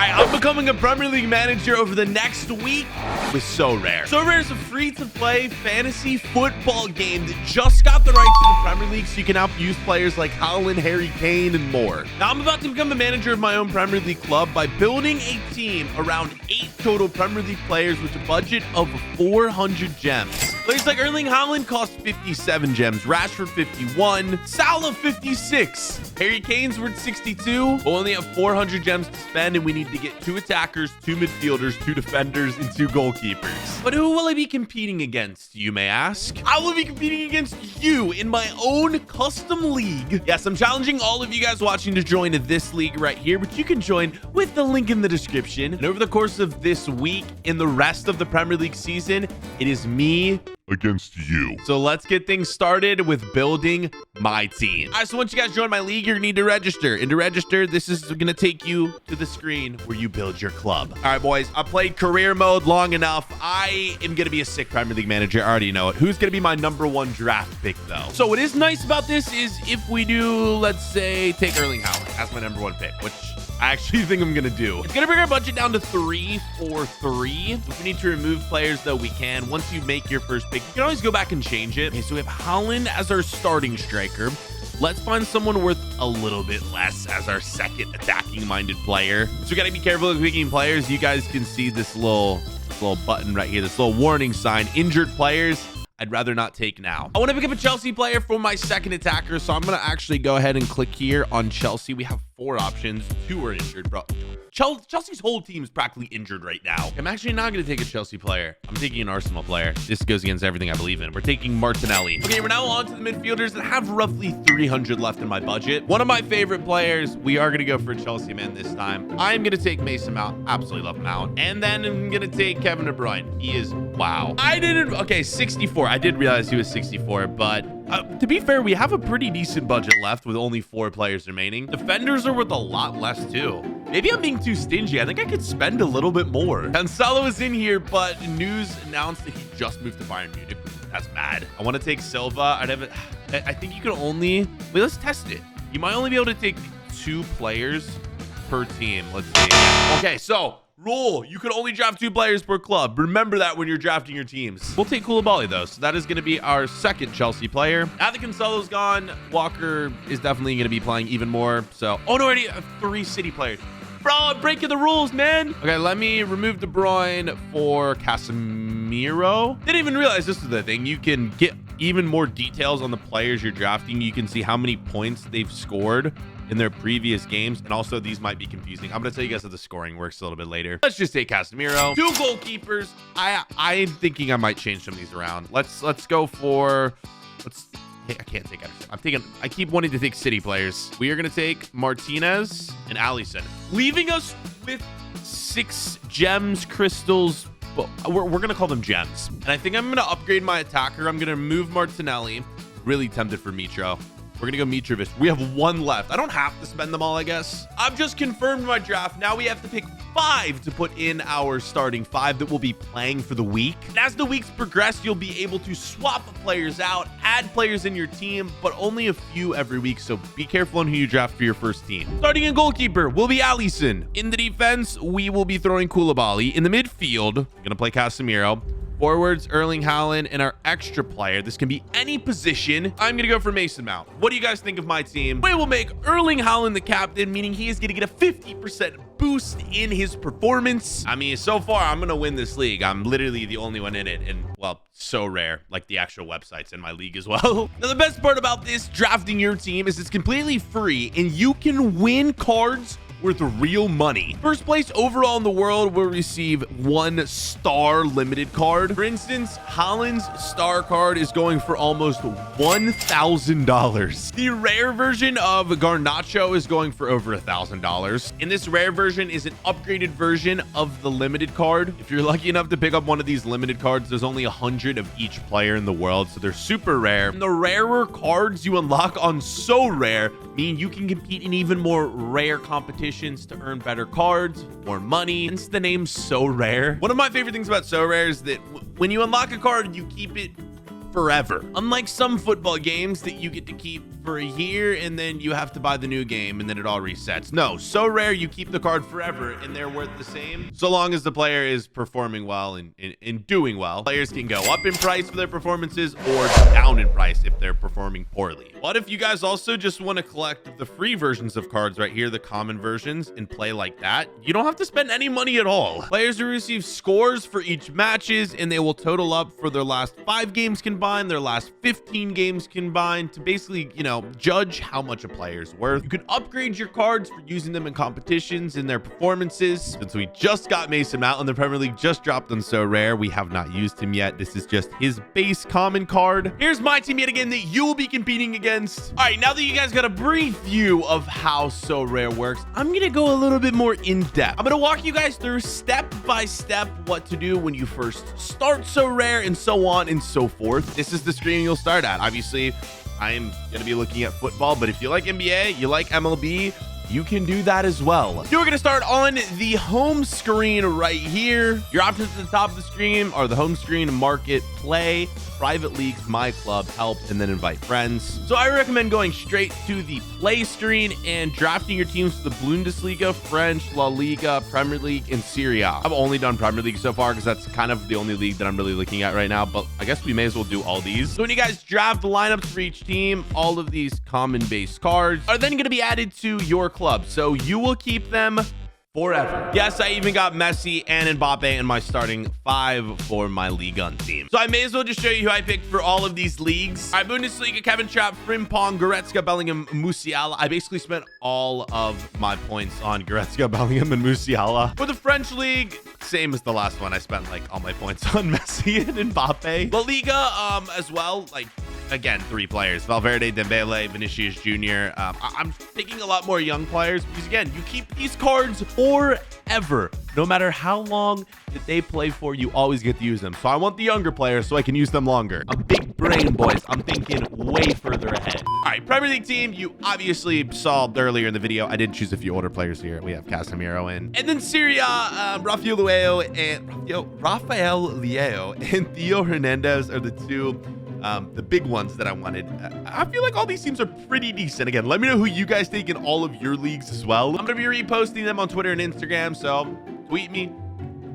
right, I'm becoming a Premier League manager over the next week with Sorare. Sorare is a free-to-play fantasy football game that just got the rights to the Premier League, so you can now use players like Haaland, Harry Kane, and more. Now, I'm about to become the manager of my own Premier League club by building a team around 8 total Premier League players with a budget of 400 gems. Players like Erling Haaland cost 57 gems, Rashford 51, Salah 56, Harry Kane's worth 62. We'll only have 400 gems to spend, and we need to get 2 attackers, 2 midfielders, 2 defenders, and 2 goalkeepers. But who will I be competing against, you may ask? I will be competing against you in my own custom league. Yes, I'm challenging all of you guys watching to join this league right here, but you can join with the link in the description. And over the course of this week, in the rest of the Premier League season, it is me against you. So let's get things started with building my team. All right, so once you guys join my league, you're gonna need to register. And to register, this is gonna take you to the screen where you build your club. All right, boys, I played career mode long enough. I am gonna be a sick Premier League manager. I already know it. Who's gonna be my #1 draft pick, though? So what is nice about this is if we do, let's say, take Erling Haaland as my #1 pick, which I actually think I'm gonna do. It's gonna bring our budget down to 3-4-3. If we need to remove players, though, we can. Once you make your first pick, you can always go back and change it. Okay, so we have Haaland as our starting striker. Let's find someone worth a little bit less as our second attacking-minded player. So we gotta be careful with picking players. You guys can see this little button right here, this little warning sign. Injured players, I'd rather not take now. I want to pick up a Chelsea player for my second attacker, so I'm going to actually go ahead and click here on Chelsea. We have 4 options. 2 are injured, bro. Chelsea's whole team is practically injured right now. I'm actually not going to take a Chelsea player. I'm taking an Arsenal player. This goes against everything I believe in. We're taking Martinelli. Okay, we're now on to the midfielders that have roughly 300 left in my budget. One of my favorite players. We are going to go for a Chelsea man this time. I'm going to take Mason Mount. Absolutely love Mount. And then I'm going to take Kevin De Bruyne. He is, wow. Okay, 64. I did realize he was 64, but to be fair, we have a pretty decent budget left with only 4 players remaining. Defenders are worth a lot less too. Maybe I'm being too stingy. I think I could spend a little bit more. Cancelo is in here, but news announced that he just moved to Bayern Munich. That's mad. I want to take Silva. I think you can only, wait, let's test it. You might only be able to take 2 players per team. Let's see. Okay, so rule, you can only draft 2 players per club. Remember that when you're drafting your teams. We'll take Koulibaly though, so that is going to be our second Chelsea player. Now that Cancelo's gone, Walker is definitely going to be playing even more. So, oh no, I already have 3 City players. Bro, I'm breaking the rules, man. Okay, let me remove De Bruyne for Casemiro. Didn't even realize this was the thing. You can get even more details on the players you're drafting. You can see how many points they've scored in their previous games, and also these might be confusing. I'm gonna tell you guys how the scoring works a little bit later. Let's just take Casemiro. 2 goalkeepers. I'm thinking I might change some of these around. Let's go for, I can't take Ederson. I keep wanting to take City players. We are gonna take Martinez and Alisson, leaving us with 6 gems, crystals. But we're gonna call them gems. And I think I'm gonna upgrade my attacker. I'm gonna move Martinelli. Really tempted for Mitro. We're gonna go Mitrovic. We have 1 left. I don't have to spend them all, I guess. I've just confirmed my draft. Now we have to pick 5 to put in our starting 5 that will be playing for the week. And as the weeks progress, you'll be able to swap players out, add players in your team, but only a few every week. So be careful on who you draft for your first team. Starting in goalkeeper will be Alisson. In the defense, we will be throwing Koulibaly. In the midfield, I'm gonna play Casemiro. Forwards, Erling Haaland, and our extra player. This can be any position. I'm going to go for Mason Mount. What do you guys think of my team? We will make Erling Haaland the captain, meaning he is going to get a 50% boost in his performance. I mean, so far, I'm going to win this league. I'm literally the only one in it. And, well, Sorare, like the actual websites in my league as well. Now, the best part about this drafting your team is it's completely free, and you can win cards worth real money. First place overall in the world will receive 1 star limited card. For instance, Haaland's star card is going for almost $1,000. The rare version of Garnacho is going for over $1,000. And this rare version is an upgraded version of the limited card. If you're lucky enough to pick up one of these limited cards, there's only 100 of each player in the world, so they're super rare. And the rarer cards you unlock on Sorare mean you can compete in even more rare competitions to earn better cards, more money. Hence the name Sorare. One of my favorite things about Sorare is that when you unlock a card, you keep it forever. Unlike some football games that you get to keep for a year and then you have to buy the new game and then it all resets. No, Sorare, you keep the card forever and they're worth the same so long as the player is performing well and doing well. Players can go up in price for their performances or down in price if they're performing poorly. What if you guys also just want to collect the free versions of cards right here, the common versions, and play like that? You don't have to spend any money at all. Players will receive scores for each matches and they will total up for their last 5 games combined, their last 15 games combined, to basically, you know, judge how much a player's worth. You can upgrade your cards for using them in competitions and their performances. Since we just got Mason Mount and the Premier League just dropped on Sorare, we have not used him yet. This is just his base common card. Here's my team yet again that you will be competing against. All right, now that you guys got a brief view of how Sorare works, I'm gonna go a little bit more in depth. I'm gonna walk you guys through step by step what to do when you first start Sorare and so on and so forth. This is the screen you'll start at. Obviously, I'm going to be looking at football, but if you like NBA, you like MLB, you can do that as well. You're going to start on the home screen right here. Your options at the top of the screen are the home screen, market, play, private leagues, my club, help, and then invite friends. So I recommend going straight to the play screen and drafting your teams to the Bundesliga, French, La Liga, Premier League, and Serie A. I've only done Premier League so far because that's kind of the only league that I'm really looking at right now, but I guess we may as well do all these. So when you guys draft the lineups for each team, all of these common base cards are then going to be added to your club. So you will keep them forever. Yes, I even got Messi and Mbappe in my starting 5 for my Ligue 1 team. So I may as well just show you who I picked for all of these leagues. All right, Bundesliga, Kevin Trapp, Frimpong, Goretzka, Bellingham, Musiala. I basically spent all of my points on Goretzka, Bellingham, and Musiala. For the French League, same as the last one. I spent like all my points on Messi and Mbappe. La Liga, as well, like, again, 3 players: Valverde, Dembele, Vinicius Jr. I'm picking a lot more young players because, again, you keep these cards forever. No matter how long that they play for, you always get to use them. So I want the younger players so I can use them longer. I'm big brain, boys. I'm thinking way further ahead. All right, Premier League team, you obviously saw earlier in the video. I did choose a few older players here. We have Casemiro in. And then Serie A, Rafael Leao and Theo Hernandez are the 2 the big ones that I wanted. I feel like all these teams are pretty decent. Again, let me know who you guys think in all of your leagues as well. I'm going to be reposting them on Twitter and Instagram, so tweet me,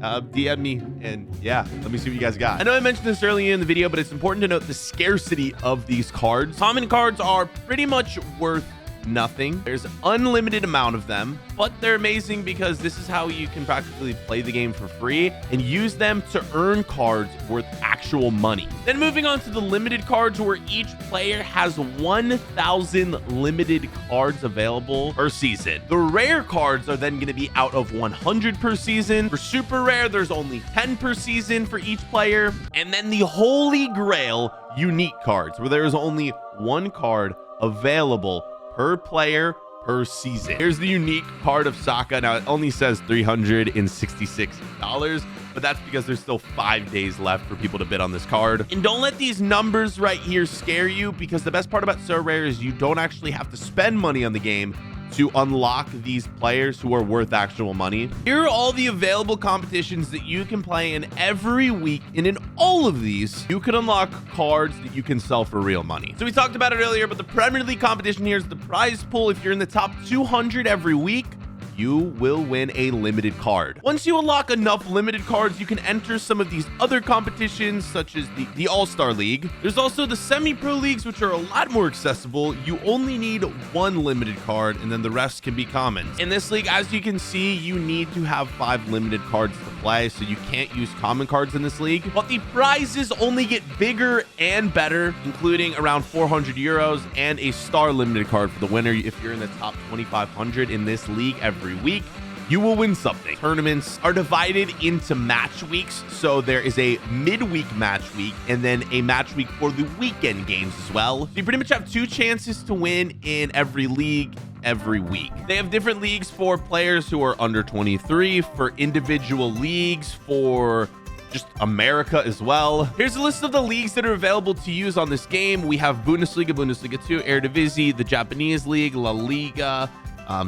DM me, and yeah, let me see what you guys got. I know I mentioned this earlier in the video, but it's important to note the scarcity of these cards. Common cards are pretty much worth nothing. There's unlimited amount of them, but they're amazing because this is how you can practically play the game for free and use them to earn cards worth actual money. Then moving on to the limited cards, where each player has 1,000 limited cards available per season. The rare cards are then going to be out of 100 per season. For super rare, there's only 10 per season for each player. And then the holy grail unique cards, where there is only 1 card available per player per season. Here's the unique card of Saka. Now it only says $366, but that's because there's still 5 days left for people to bid on this card. And don't let these numbers right here scare you, because the best part about Sorare is you don't actually have to spend money on the game to unlock these players who are worth actual money. Here are all the available competitions that you can play in every week, and in all of these, you can unlock cards that you can sell for real money. So we talked about it earlier, but the Premier League competition here is the prize pool. If you're in the top 200 every week, you will win a limited card. Once you unlock enough limited cards, you can enter some of these other competitions, such as the All-Star League. There's also the semi-pro leagues, which are a lot more accessible. You only need 1 limited card, and then the rest can be commons. In this league, as you can see, you need to have 5 limited cards to play, so you can't use common cards in this league. But the prizes only get bigger and better, including around 400 euros and a star limited card for the winner. If you're in the top 2,500 in this league every week, you will win something. Tournaments are divided into match weeks, so there is a midweek match week and then a match week for the weekend games as well. So you pretty much have 2 chances to win in every league every week. They have different leagues for players who are under 23, for individual leagues, for just America as well. Here's a list of the leagues that are available to use on this game. We have Bundesliga, Bundesliga 2, Eredivisie, the Japanese League, La Liga,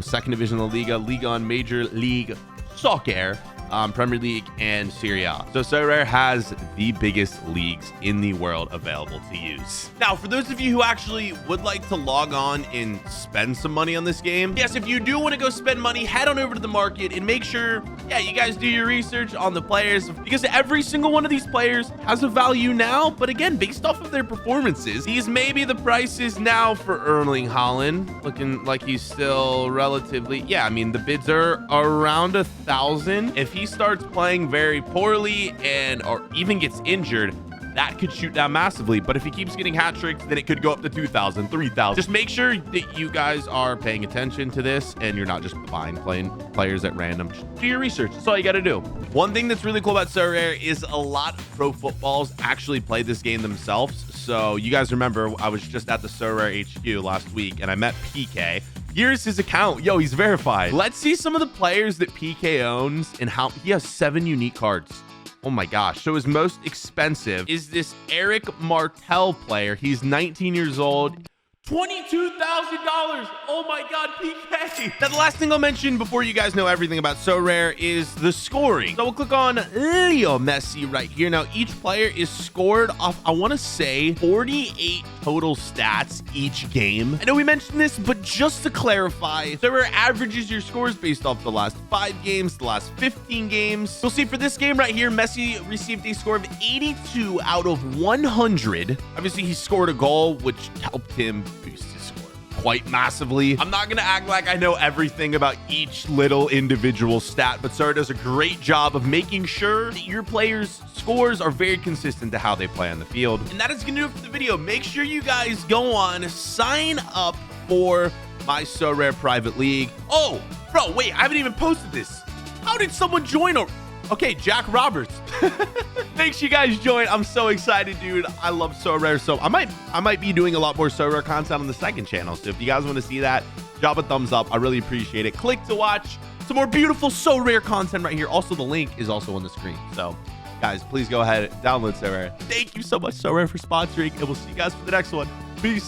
Second Division La Liga, Ligue 1, Major League Soccer, Premier League, and Serie A. So Sorare has the biggest leagues in the world available to use. Now, for those of you who actually would like to log on and spend some money on this game, yes, if you do want to go spend money, head on over to the market and make sure, yeah, you guys do your research on the players, because every single one of these players has a value now, but again, based off of their performances. These may be the prices now for Erling Haaland, looking like he's still relatively, yeah, I mean, the bids are around 1,000. If he starts playing very poorly or even gets injured, that could shoot down massively. But if he keeps getting hat tricks, then it could go up to 2,000, 3,000. Just make sure that you guys are paying attention to this and you're not just buying players at random. Just do your research. That's all you got to do. One thing that's really cool about Sorare is a lot of pro footballs actually play this game themselves. So you guys remember, I was just at the Sorare HQ last week and I met PK. Here's his account. Yo, he's verified. Let's see some of the players that PK owns and how he has 7 unique cards. Oh my gosh. So his most expensive is this Eric Martel player. He's 19 years old. $22,000. Oh my God, PK. Now, the last thing I'll mention before you guys know everything about Sorare is the scoring. So we'll click on Leo Messi right here. Now, each player is scored off, I want to say, 48 total stats each game. I know we mentioned this, but just to clarify, Sorare averages your scores based off the last 5 games, the last 15 games. You'll see for this game right here, Messi received a score of 82 out of 100. Obviously, he scored a goal, which helped him boost his score quite massively. I'm not going to act like I know everything about each little individual stat, but Sorare does a great job of making sure that your players' scores are very consistent to how they play on the field. And that is going to do it for the video. Make sure you guys go on, sign up for my Sorare private league. Oh, bro, wait, I haven't even posted this. How did someone join? Okay, Jack Roberts. Thanks, you guys join. I'm so excited, dude. I love Sorare. So I might be doing a lot more Sorare content on the second channel. So if you guys want to see that, drop a thumbs up. I really appreciate it. Click to watch some more beautiful Sorare content right here. Also, the link is also on the screen. So guys, please go ahead and download Sorare. Thank you so much, Sorare, for sponsoring, and we'll see you guys for the next one. Peace.